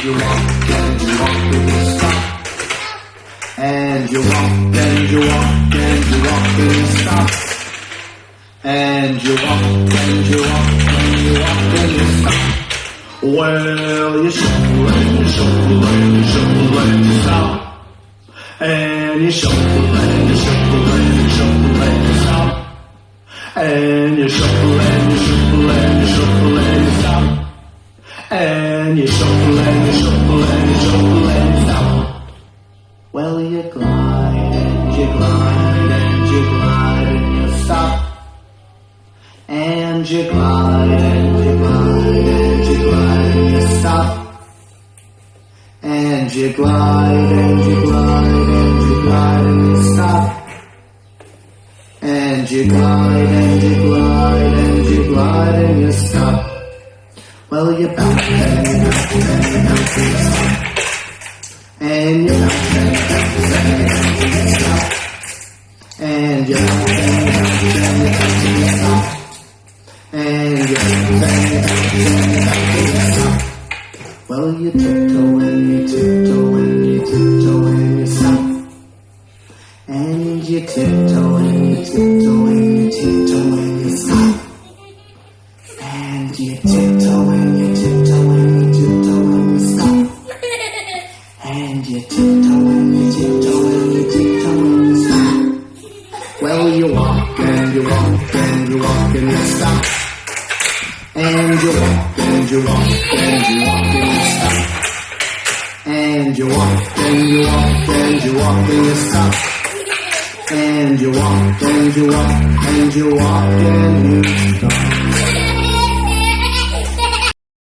you walk and you walk and you stop. And you walk and you walk and you walk and you stop. And you walk and you walk and you walk and you stop. Well, you shuffle and you shuffle and you shuffle and you stop. And you shuffle and you shuffle and you shuffle and you stop. And you shuffle and you shuffle and you shuffle and you stop. And you shuffle and you shuffle and you shuffle and you stop. Well, you glide and you glide and you glide and you stop. And you glide and you glide and you glide and you stop. And you glide and you glide and you glide and you stop. And you glide and you glide and you glide and you stop. Well, you bounce and you bounce and you bounce and you stop. And you bounce and you bounce and you bounce and you stop. And you bounce and you bounce and you bounce and you stop. And you bounce and you bounce and you bounce and you stop. Well, you tiptoe and you tiptoe and you tiptoe and you stop. And you tiptoe and you tiptoe and you tiptoe and you stop. And you tiptoe and you tiptoe and you tiptoe and you stop. And you tiptoe and you tiptoe and you tiptoe and you stop. Well, you walk and you walk and you walk and you stop. And you walk and you walk and you walk and you stop. And you walk and you walk and you walk and you stop. And you walk and you walk and you walk and you stop.